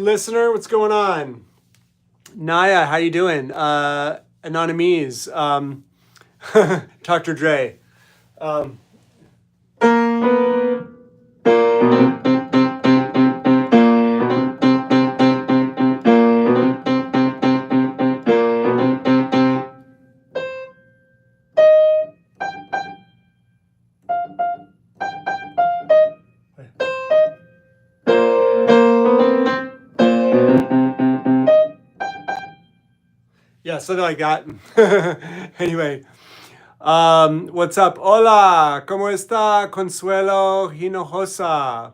listener, what's going on? Naya, how you doing? Anonymous, Dr. Dre. Um, yeah, something like that. Anyway, what's up? Hola, ¿cómo está Consuelo Hinojosa?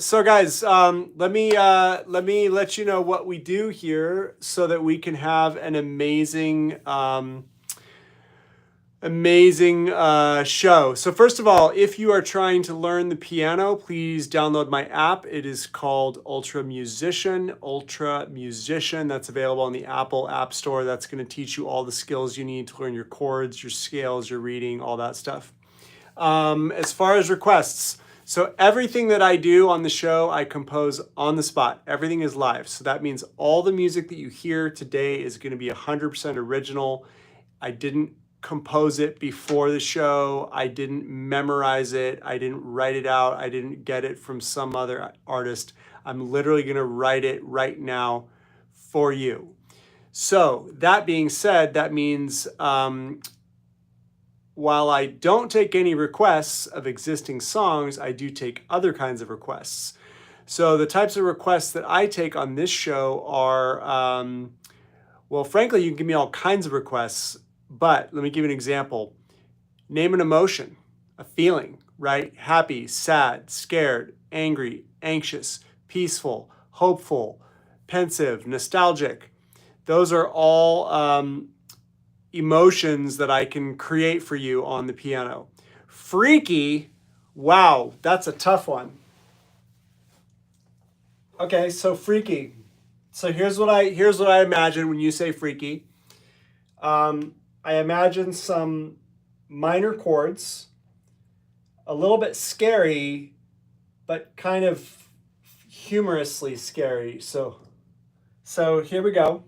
So guys, let me let you know what we do here so that we can have an amazing show. So first of all, if you are trying to learn the piano, please download my app. It is called Ultra Musician. That's available on the Apple App Store. That's going to teach you all the skills you need to learn your chords, your scales, your reading, all that stuff. As far as requests, so everything that I do on the show, I compose on the spot. Everything is live. So that means all the music that you hear today is going to be 100% original. I didn't compose it before the show. I didn't memorize it. I didn't write it out. I didn't get it from some other artist. I'm literally going to write it right now for you. So that being said, that means while I don't take any requests of existing songs, I do take other kinds of requests. So the types of requests that I take on this show are, well, frankly, you can give me all kinds of requests, but let me give you an example. Name an emotion, a feeling, right? Happy, sad, scared, angry, anxious, peaceful, hopeful, pensive, nostalgic. Those are all emotions that I can create for you on the piano. Freaky, wow, that's a tough one. Okay, so freaky. So here's what I imagine when you say freaky. I imagine some minor chords, a little bit scary, but kind of humorously scary. So here we go.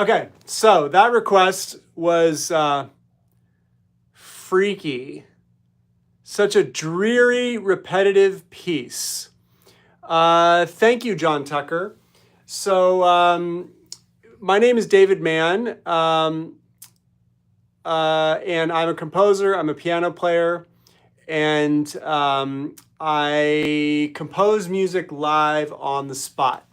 Okay, so that request was Freaky. Such a dreary, repetitive piece. Thank you, John Tucker. So my name is David Mann, and I'm a composer. I'm a piano player, and I compose music live on the spot.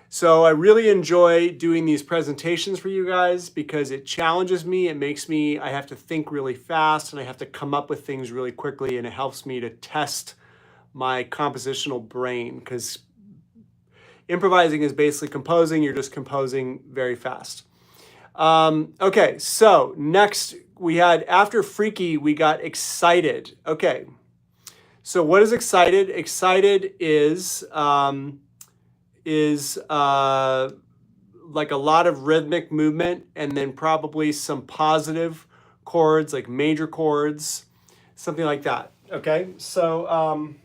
So I really enjoy doing these presentations for you guys because it challenges me. It makes me, I have to think really fast and I have to come up with things really quickly, and it helps me to test my compositional brain, because improvising is basically composing. You're just composing very fast. Okay, so next we had, after Freaky, we got Excited. Okay, so what is Excited? Excited is like a lot of rhythmic movement, and then probably some positive chords, like major chords, something like that. Okay, so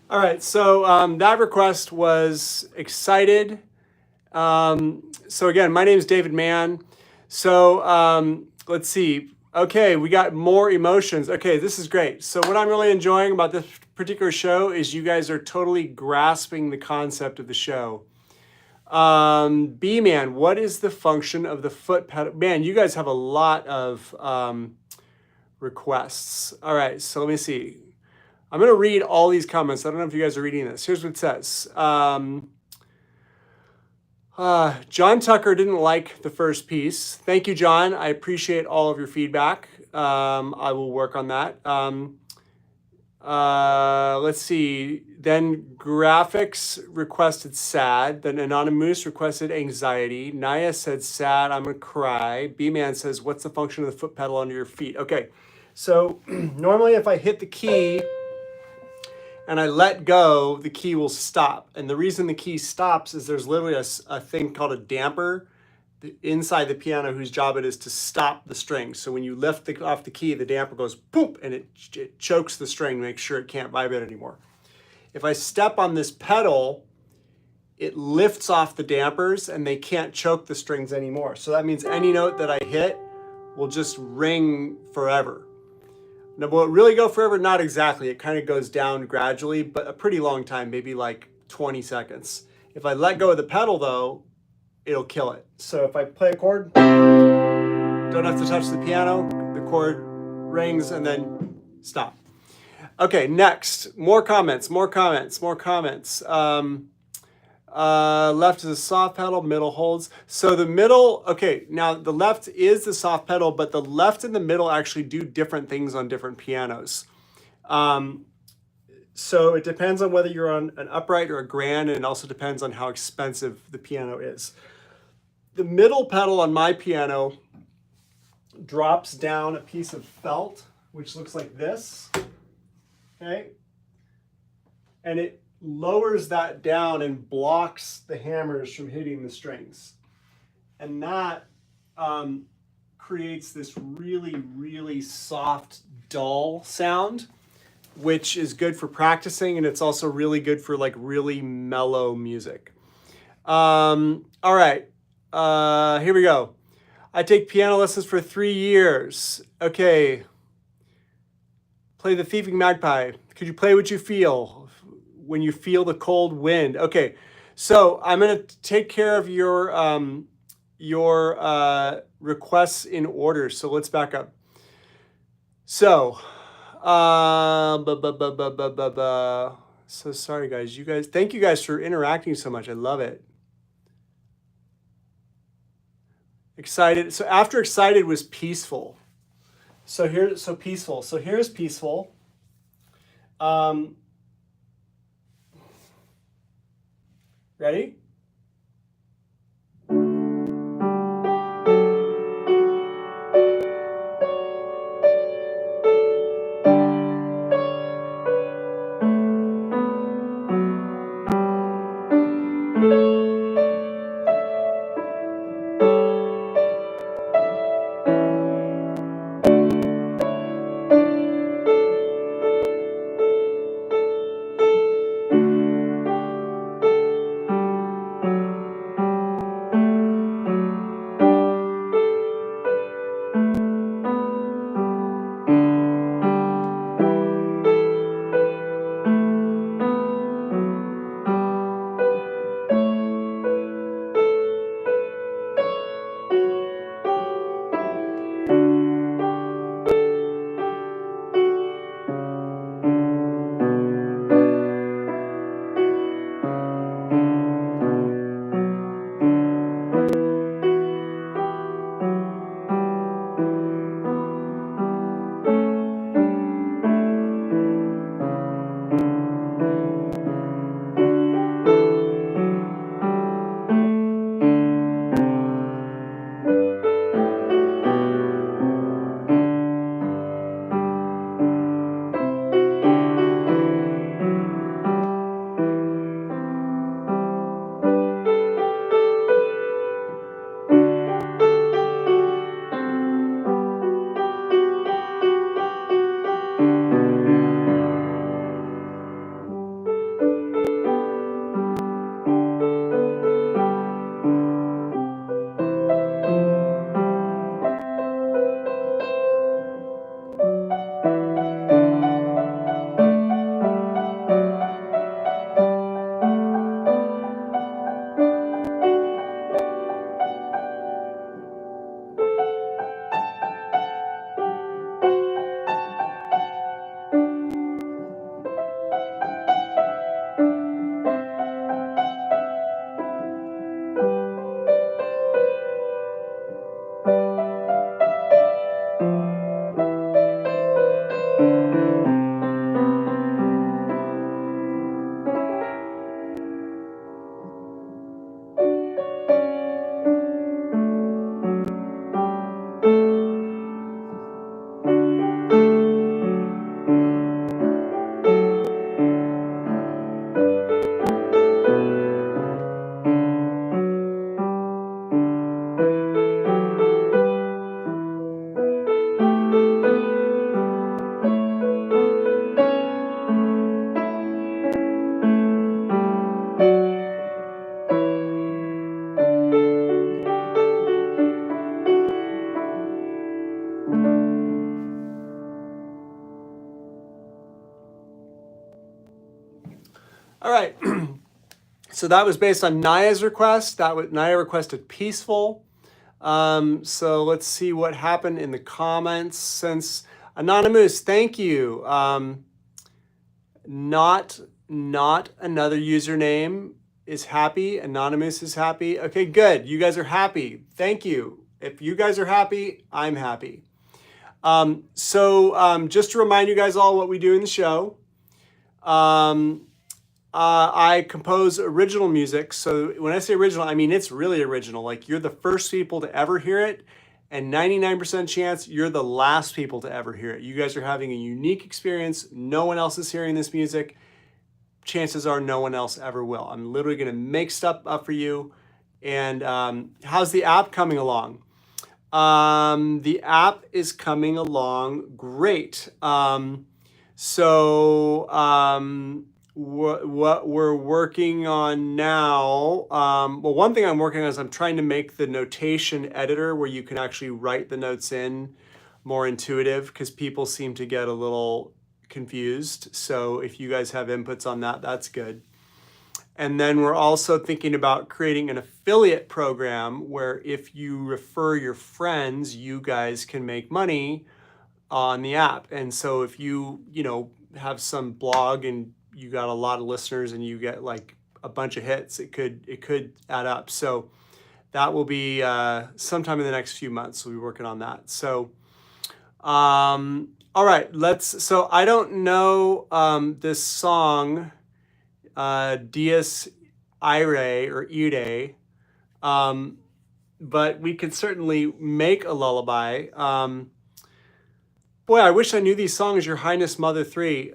all right, so that request was Excited. So again, my name is David Mann. So let's see. Okay, we got more emotions. Okay, this is great. So what I'm really enjoying about this particular show is you guys are totally grasping the concept of the show. B-Man, what is the function of the foot pedal? Man, you guys have a lot of requests. All right, so let me see. I'm going to read all these comments. I don't know if you guys are reading this. Here's what it says. John Tucker didn't like the first piece. Thank you, John. I appreciate all of your feedback. I will work on that. Let's see. Then Graphics requested sad. Then Anonymous requested anxiety. Naya said sad, I'm gonna cry. B-Man says, what's the function of the foot pedal under your feet? Okay, so normally if I hit the key, and I let go, the key will stop. And the reason the key stops is there's literally a thing called a damper inside the piano whose job it is to stop the string. So when you lift off the key, the damper goes poop and it chokes the string, makes sure it can't vibrate anymore. If I step on this pedal, it lifts off the dampers and they can't choke the strings anymore. So that means any note that I hit will just ring forever. Now, will it really go forever? Not exactly. It kind of goes down gradually, but a pretty long time, maybe like 20 seconds. If I let go of the pedal though, it'll kill it. So if I play a chord, don't have to touch the piano, the chord rings and then stop. Okay, next, more comments. Left is a soft pedal, middle holds. So the middle, okay, now the left is the soft pedal, but the left and the middle actually do different things on different pianos. So it depends on whether you're on an upright or a grand, and it also depends on how expensive the piano is. The middle pedal on my piano drops down a piece of felt, which looks like this, okay? And it lowers that down and blocks the hammers from hitting the strings. And that creates this really, really soft, dull sound, which is good for practicing, and it's also really good for like really mellow music. All right, here we go. I take piano lessons for 3 years. Okay. Play the Thieving Magpie. Could you play what you feel when you feel the cold wind? Okay, so I'm going to take care of your requests in order. So let's back up. So, so sorry guys. Thank you guys for interacting so much. I love it. Excited. So after excited was peaceful. So peaceful. So here's peaceful. Ready? So that was based on Naya's request. Naya requested peaceful. So let's see what happened in the comments. Since Anonymous, thank you. Not another username is happy. Anonymous is happy. Okay, good. You guys are happy. Thank you. If you guys are happy, I'm happy. Just to remind you guys all what we do in the show. I compose original music. So when I say original, I mean it's really original. Like you're the first people to ever hear it, and 99% chance you're the last people to ever hear it. You guys are having a unique experience. No one else is hearing this music. Chances are no one else ever will. I'm literally going to make stuff up for you. And how's the app coming along? The app is coming along great. What we're working on now, well, one thing I'm working on is I'm trying to make the notation editor where you can actually write the notes in more intuitive, because people seem to get a little confused. So if you guys have inputs on that, that's good. And then we're also thinking about creating an affiliate program where if you refer your friends, you guys can make money on the app. And so if you have some blog and you got a lot of listeners and you get like a bunch of hits, it could add up. So that will be sometime in the next few months. We'll be working on that. So, all right, so I don't know this song, Dies Irae or Irae, but we could certainly make a lullaby. Boy, I wish I knew these songs, Your Highness Mother 3.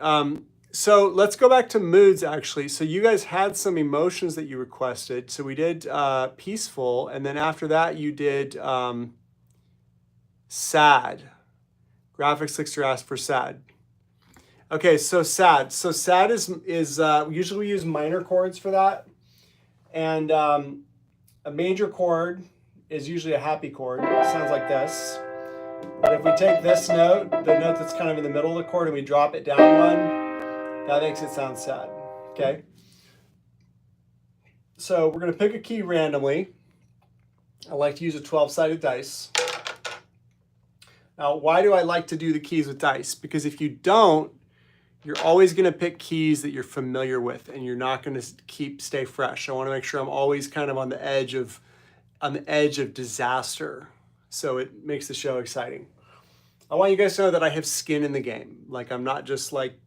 So let's go back to moods, actually. So you guys had some emotions that you requested. So we did peaceful, and then after that you did sad. Graphics Lickster asked for sad. Okay, so sad. So sad is usually we use minor chords for that. And a major chord is usually a happy chord. It sounds like this. But if we take this note, the note that's kind of in the middle of the chord, and we drop it down one, that makes it sound sad, okay? So we're gonna pick a key randomly. I like to use a 12-sided dice. Now, why do I like to do the keys with dice? Because if you don't, you're always gonna pick keys that you're familiar with, and you're not gonna stay fresh. I wanna make sure I'm always kind of on the edge of disaster. So it makes the show exciting. I want you guys to know that I have skin in the game. Like I'm not just like,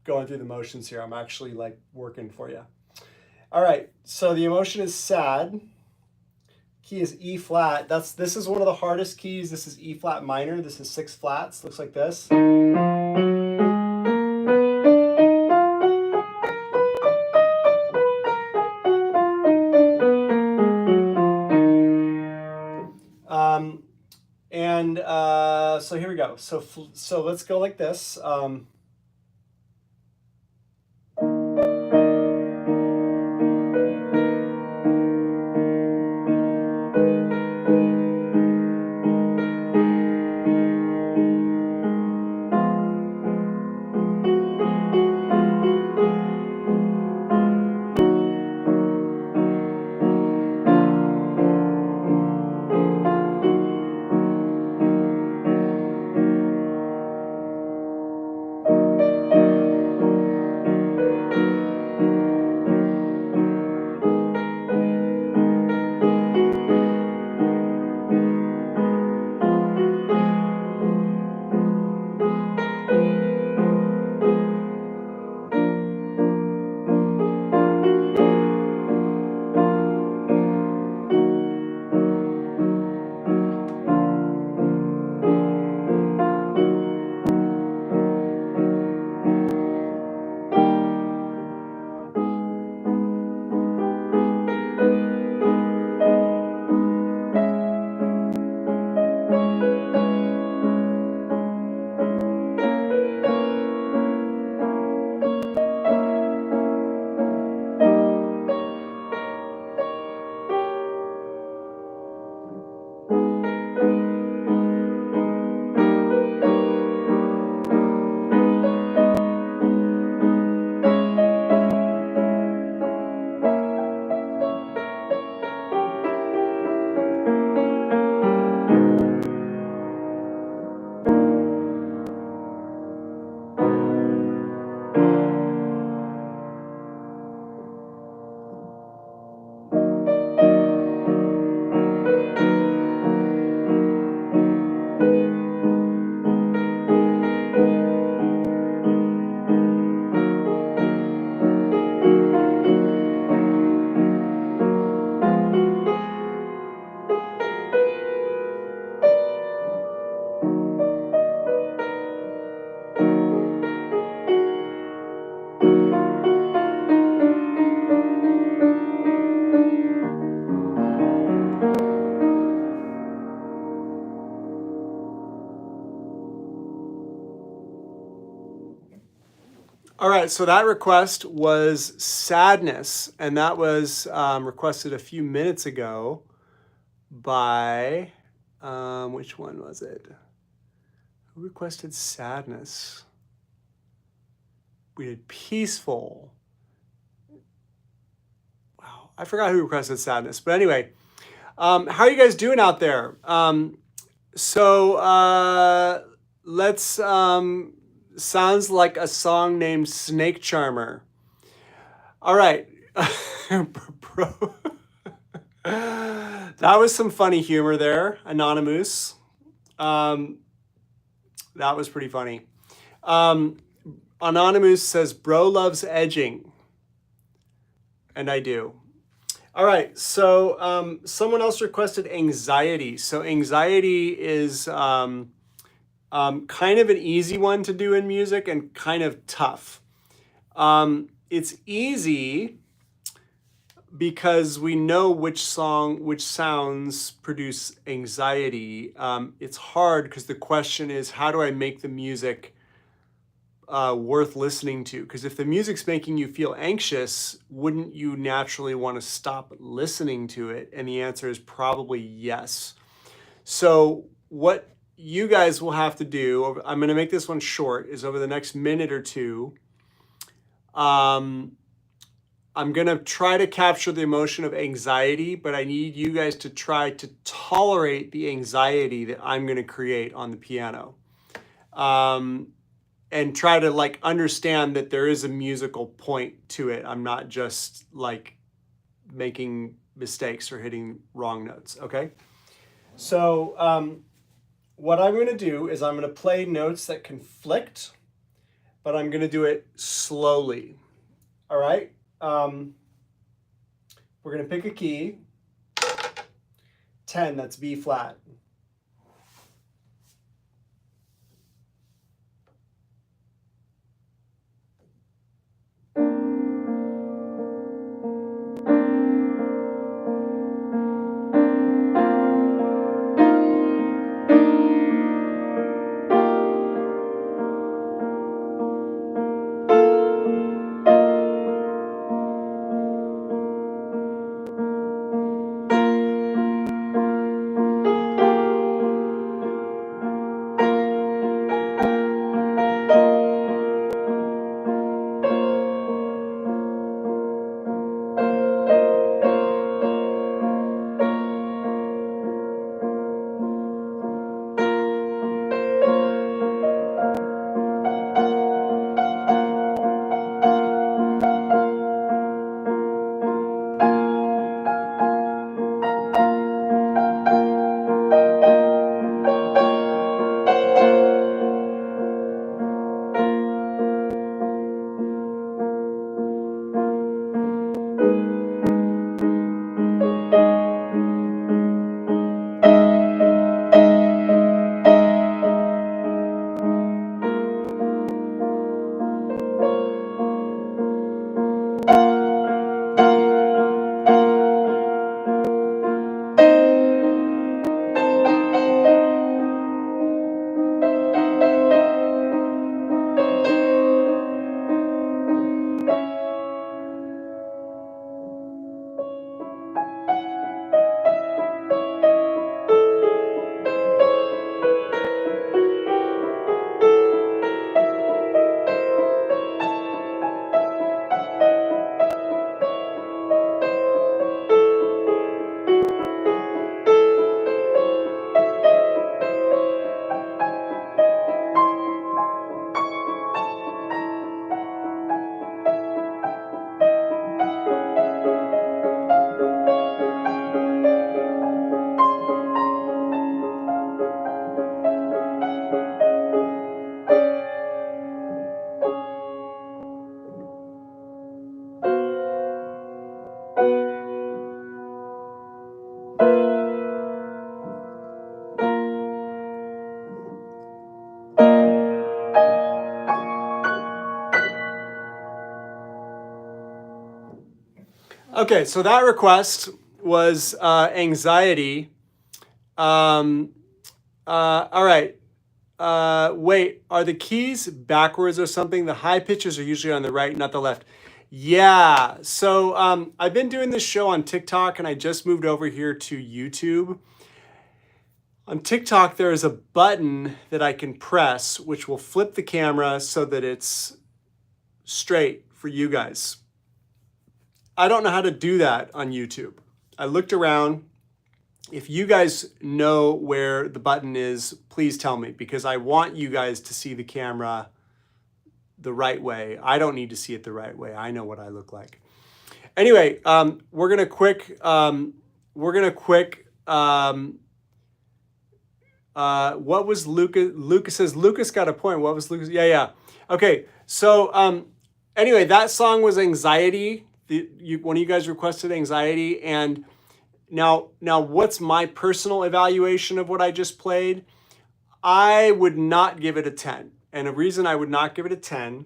going through the motions here. I'm actually like working for you. All right, so the emotion is sad. Key is E flat. This is one of the hardest keys. This is E flat minor. This is 6 flats. Looks like this. So here we go. So let's go like this. All right, so that request was Sadness, and that was requested a few minutes ago by, which one was it? Who requested Sadness? We did Peaceful. Wow, I forgot who requested Sadness, but anyway, how are you guys doing out there? Let's, sounds like a song named Snake Charmer. All right. Bro. That was some funny humor there, Anonymous. That was pretty funny. Anonymous says, bro loves edging. And I do. All right, so someone else requested anxiety. So anxiety is kind of an easy one to do in music and kind of tough. It's easy because we know which sounds produce anxiety. It's hard because the question is, how do I make the music worth listening to? Because if the music's making you feel anxious, wouldn't you naturally want to stop listening to it? And the answer is probably yes. So what you guys will have to do, I'm going to make this one short, is over the next minute or two, I'm going to try to capture the emotion of anxiety, but I need you guys to try to tolerate the anxiety that I'm going to create on the piano. And try to like understand that there is a musical point to it. I'm not just like making mistakes or hitting wrong notes, okay? So what I'm gonna do is I'm gonna play notes that conflict, but I'm gonna do it slowly, all right? We're gonna pick a key, 10, that's B flat. Okay, so that request was anxiety. All right. Wait, are the keys backwards or something? The high pitches are usually on the right, not the left. Yeah. So I've been doing this show on TikTok and I just moved over here to YouTube. On TikTok, there is a button that I can press, which will flip the camera so that it's straight for you guys. I don't know how to do that on YouTube. I looked around. If you guys know where the button is, please tell me, because I want you guys to see the camera the right way. I don't need to see it the right way. I know what I look like. Anyway, we're gonna quick. What was Lucas? Lucas says Lucas got a point. What was Lucas? Yeah. Okay. So anyway, that song was Anxiety. One of you guys requested Anxiety, and now what's my personal evaluation of what I just played? I would not give it a 10. And the reason I would not give it a 10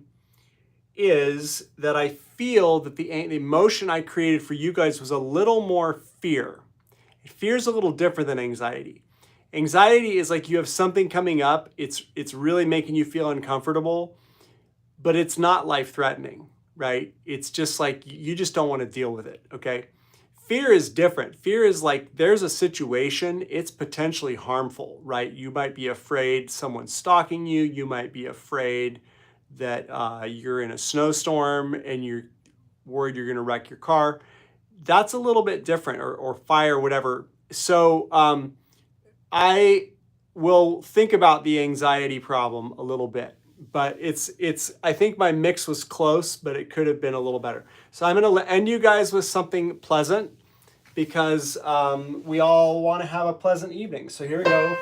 is that I feel that the emotion I created for you guys was a little more fear. Fear is a little different than anxiety. Anxiety is like you have something coming up, it's really making you feel uncomfortable, but it's not life-threatening, right? It's just like you just don't want to deal with it, okay? Fear is different. Fear is like there's a situation, it's potentially harmful, right? You might be afraid someone's stalking you. You might be afraid that you're in a snowstorm and you're worried you're going to wreck your car. That's a little bit different, or fire, whatever. So I will think about the anxiety problem a little bit. But I think my mix was close, but it could have been a little better. So I'm going to end you guys with something pleasant because we all want to have a pleasant evening. So here we go.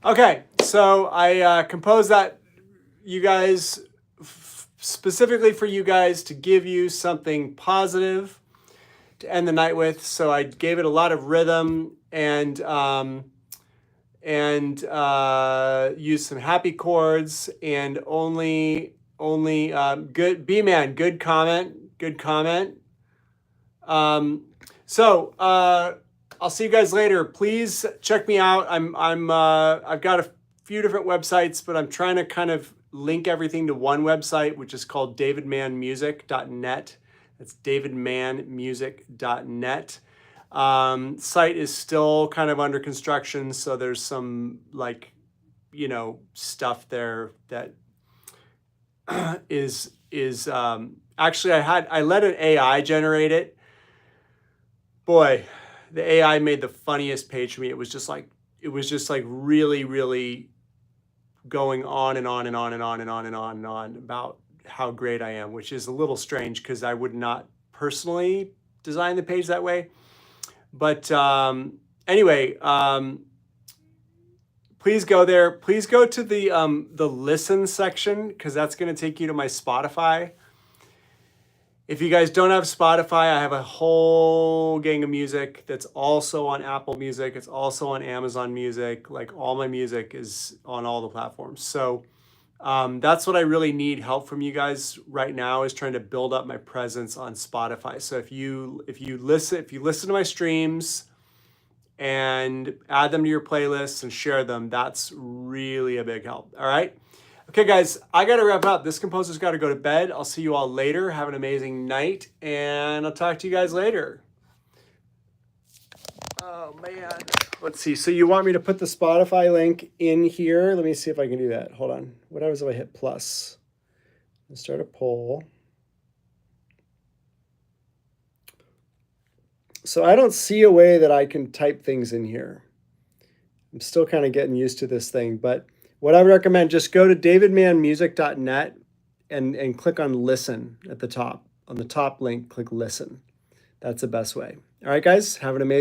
Okay, So I composed that, you guys, specifically for you guys, to give you something positive to end the night with. So I gave it a lot of rhythm and used some happy chords and only good. B-Man, good comment. So I'll see you guys later. Please check me out. I've got a few different websites, but I'm trying to kind of link everything to one website, which is called davidmannmusic.net. That's davidmannmusic.net. Site is still kind of under construction, so there's some stuff there that is actually I let an AI generate it. Boy, the AI made the funniest page for me. It was just like really, really going on and on and on and on and on and on and on about how great I am, which is a little strange because I would not personally design the page that way. But anyway, please go there. Please go to the listen section because that's going to take you to my Spotify. If you guys don't have Spotify, I have a whole gang of music that's also on Apple Music. It's also on Amazon Music. Like all my music is on all the platforms. So that's what I really need help from you guys right now, is trying to build up my presence on Spotify. So if you listen to my streams and add them to your playlists and share them, that's really a big help. All right. Okay, guys, I got to wrap up. This composer's got to go to bed. I'll see you all later. Have an amazing night, and I'll talk to you guys later. Oh, man. Let's see. So you want me to put the Spotify link in here? Let me see if I can do that. Hold on. What happens if I hit plus? Let's start a poll. So I don't see a way that I can type things in here. I'm still kind of getting used to this thing, but what I would recommend, just go to davidmannmusic.net and click on listen at the top. On the top link, click listen. That's the best way. All right, guys, have an amazing